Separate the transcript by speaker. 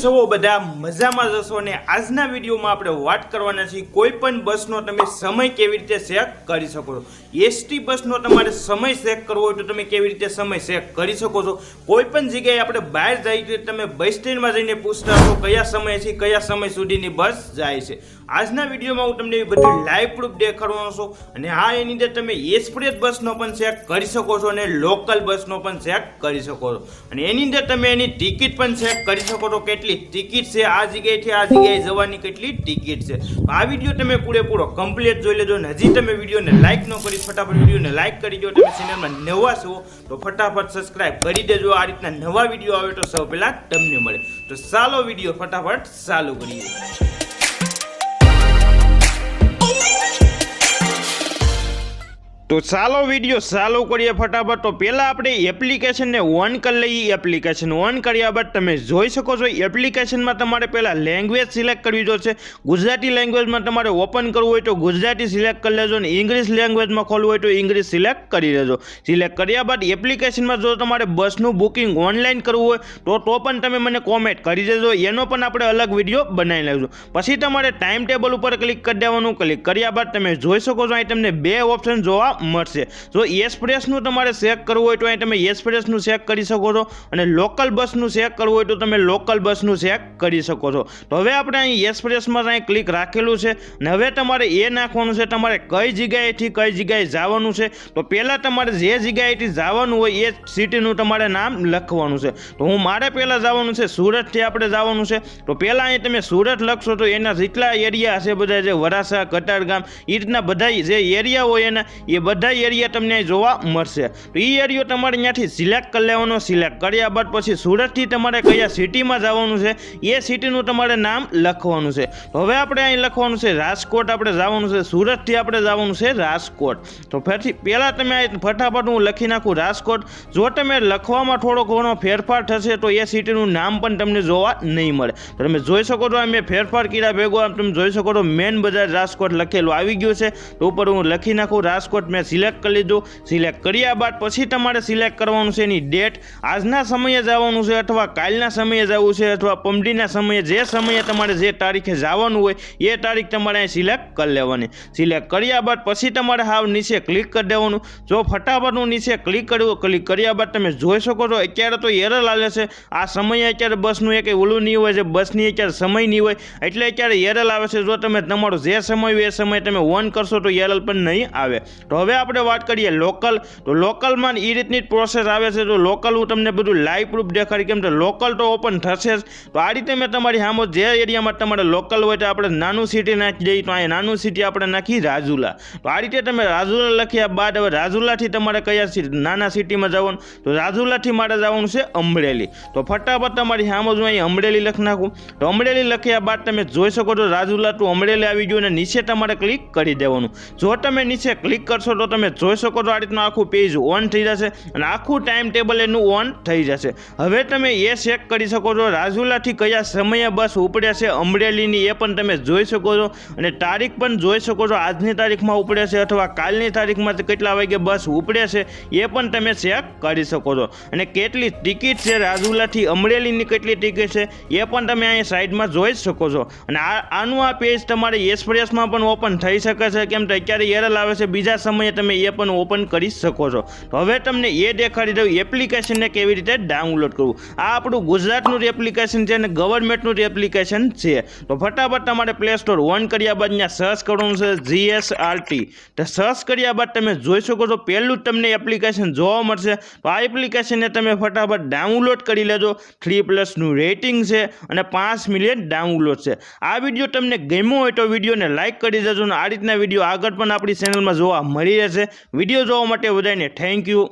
Speaker 1: છો બધા મજામાં જશો અને આજના વિડીયોમાં આપણે વાત કરવાના છીએ કોઈ પણ બસનો તમે સમય કેવી રીતે ચેક કરી શકો છો। એસટી બસનો તમારે સમય ચેક કરવો હોય તો તમે કેવી રીતે સમય ચેક કરી શકો છો। કોઈ પણ જગ્યાએ આપણે બહાર જઈએ તો તમે બસ સ્ટેન્ડમાં જઈને પૂછતા હશો કયા સમય છે કયા સમય સુધીની બસ જાય છે। આજના વિડીયોમાં હું તમને બધું લાઈવ પ્રૂફ દેખાડવાનો છું અને હા એની અંદર તમે એક્સપ્રેસ બસનો પણ ચેક કરી શકો છો અને લોકલ બસનો પણ ચેક કરી શકો છો અને એની અંદર તમે એની ટિકિટ પણ ચેક કરી શકો છો કેટલી ટિકિટ છે આ જગ્યાએથી આ જગ્યાએ જવાની કેટલી ટિકિટ છે। આ વિડીયો તમે પૂરેપૂરો કમ્પ્લીટ જોઈ લેજો અને હજી તમે વિડીયોને લાઈક ન કરી ફટાફટ વિડીયોને લાઈક કરી દો। તમે ચેનલમાં નવા છો તો ફટાફટ સબસ્ક્રાઇબ કરી દેજો। આ રીતના નવા વિડીયો આવે તો સૌ પહેલા તમને મળે। તો ચાલો વિડીયો ફટાફટ ચાલુ કરીએ। તો ચાલો વિડીયો ચાલુ કરીએ ફટાફટ। તો પહેલાં આપણે એપ્લિકેશનને ઓન કરી લઈએ। એપ્લિકેશન ઓન કર્યા બાદ તમે જોઈ શકો છો એપ્લિકેશનમાં તમારે પહેલાં લેંગ્વેજ સિલેક્ટ કરવી જોશે। ગુજરાતી લેંગ્વેજમાં તમારે ઓપન કરવું હોય તો ગુજરાતી સિલેક્ટ કરી લેજો અને ઇંગ્લિશ લેંગ્વેજમાં ખોલવું હોય તો ઇંગ્લિશ સિલેક્ટ કરી લેજો। સિલેક્ટ કર્યા બાદ એપ્લિકેશનમાં જો તમારે બસનું બુકિંગ ઓનલાઈન કરવું હોય તો પણ તમે મને કોમેન્ટ કરી દેજો, એનો પણ આપણે અલગ વિડીયો બનાવી લેજો। પછી તમારે ટાઈમ ટેબલ ઉપર ક્લિક કરી દેવાનું। ક્લિક કર્યા બાદ તમે જોઈ શકો છો અહીં તમને બે ઓપ્શન જોવા મળશે। જો એક્સપ્રેસનું તમારે ચેક કરવું હોય તો અહીં તમે એક્સપ્રેસનું ચેક કરી શકો છો અને લોકલ બસનું ચેક કરવું હોય તો તમે લોકલ બસનું ચેક કરી શકો છો। તો હવે આપણે અહીં એક્સપ્રેસમાં અહીં ક્લિક રાખેલું છે અને હવે તમારે એ નાખવાનું છે તમારે કઈ જગ્યાએથી કઈ જગ્યાએ જવાનું છે। તો પહેલાં તમારે જે જગ્યાએથી જવાનું હોય એ સિટીનું તમારે નામ લખવાનું છે। તો મારે પહેલાં જવાનું છે સુરતથી આપણે જવાનું છે। તો પહેલાં અહીં તમે સુરત લખશો તો એના જેટલા એરિયા હશે બધા જે વરાછા કતારગામ એ રીતના બધા જે એરિયા હોય એના એ બધા એરિયા તમને અહીં જોવા મળશે। તો એ એરિયો તમારે ત્યાંથી સિલેક્ટ કરી લેવાનો। સિલેક્ટ કર્યા બાદ પછી સુરતથી તમારે કયા સિટીમાં જવાનું છે એ સિટીનું તમારે નામ લખવાનું છે। તો હવે આપણે અહીં લખવાનું છે રાજકોટ આપણે જવાનું છે, સુરતથી આપણે જવાનું છે રાજકોટ। તો પછી પહેલાં તમે ફટાફટ હું લખી નાખું રાજકોટ। જો તમે લખવામાં થોડો ઘણો ફેરફાર થશે તો એ સિટીનું નામ પણ તમને જોવા નહીં મળે। તો તમે જોઈ શકો છો મેં ફેરફાર કર્યા ભેગો આમ તમે જોઈ શકો છો મેન બજાર રાજકોટ લખેલું આવી ગયું છે। તો ઉપર હું લખી નાખું રાજકોટ, મેં સિલેક્ટ કરી લીધું। સિલેક્ટ કર્યા બાદ પછી તમારે સિલેક્ટ કરવાનું છે એની ડેટ, આજના સમયે જવાનું છે અથવા કાલના સમયે જવું છે અથવા પમડીના સમયે, જે સમયે તમારે જે તારીખે જવાનું હોય એ તારીખ તમારે અહીં સિલેક્ટ કરી લેવાની। સિલેક્ટ કર્યા બાદ પછી તમારે હાવ નીચે ક્લિક કરી દેવાનું। જો ફટાફટ હું નીચે ક્લિક કર્યું, ક્લિક કર્યા બાદ તમે જોઈ શકો છો અત્યારે તો એરર આવે છે આ સમયે અત્યારે બસનું એ કંઈ ઓલું નહીં હોય છે, બસની અત્યારે સમય નહીં હોય એટલે અત્યારે એરર આવે છે। જો તમે તમારો જે સમય હોય એ સમયે તમે ઓન કરશો તો એરર પણ નહીં આવે। તો હવે આપણે વાત કરીએ લોકલ। તો લોકલમાં એ રીતની પ્રોસેસ આવે છે। તો લોકલ હું તમને બધું લાઈવ પ્રૂફ દેખાડી કેમ કે લોકલ તો ઓપન થશે જ। તો આ રીતે મેં તમારી સામે જે એરિયામાં તમારે લોકલ હોય તો આપણે નાનું સિટી નાખી દઈએ તો અહીંયા નાનું સિટી આપણે નાખી રાજુલા। તો આ રીતે તમે રાજુલા લખ્યા બાદ હવે રાજુલાથી તમારે કયા નાના સિટીમાં જવાનું તો રાજુલાથી મારે જવાનું છે અમરેલી। તો ફટાફટ તમારી સામે હું અહીં અમરેલી લખી નાખું। તો અમરેલી લખ્યા બાદ તમે જોઈ શકો છો રાજુલા ટુ અમરેલી આવી ગયું અને નીચે તમારે ક્લિક કરી દેવાનું। જો તમે નીચે ક્લિક કરશો તો તમે જોઈ શકો છો આ રીતનું આખું પેજ ઓન થઈ જશે અને આખું ટાઈમ ટેબલ એનું ઓન થઈ જશે। હવે તમે એ ચેક કરી શકો છો રાજુલાથી કયા સમયે બસ ઉપડે છે અમરેલીની એ પણ તમે જોઈ શકો છો અને તારીખ પણ જોઈ શકો છો આજની તારીખમાં ઉપડે છે અથવા કાલની તારીખમાં કેટલા વાગે બસ ઉપડે છે એ પણ તમે ચેક કરી શકો છો અને કેટલી ટિકિટ છે રાજુલાથી અમરેલીની કેટલી ટિકિટ છે એ પણ તમે અહીં સાઈડમાં જોઈ શકો છો। અને આનું આ પેજ તમારે એક્સપ્રેસમાં પણ ઓપન થઈ શકે છે કેમ કે અત્યારે એરર આવે છે, બીજા સમયે તમે એ પણ ઓપન કરી શકો છો। તો હવે તમને એ દેખાડી દઉં એપ્લિકેશનને કેવી રીતે ડાઉનલોડ કરવું। આ આપણું ગુજરાતનું એપ્લિકેશન છે અને ગવર્મેન્ટનું એપ્લિકેશન છે। તો ફટાફટ તમારે પ્લે સ્ટોર ઓન કર્યા બાદ ત્યાં સર્ચ કરવાનું છે GSRT। તો સર્ચ કર્યા બાદ તમે જોઈ શકો છો પહેલું જ તમને એપ્લિકેશન જોવા મળશે। તો આ એપ્લિકેશનને તમે ફટાફટ ડાઉનલોડ કરી લેજો। 3+ રેટિંગ છે અને 5 મિલિયન ડાઉનલોડ છે। આ વિડીયો તમને ગમ્યો હોય તો વિડીયોને લાઈક કરી દેજો અને આ રીતના વિડીયો આગળ પણ આપણી ચેનલમાં જોવા મળી રહેશે। વિડીયો જોવા માટે બધાને થેન્ક યુ।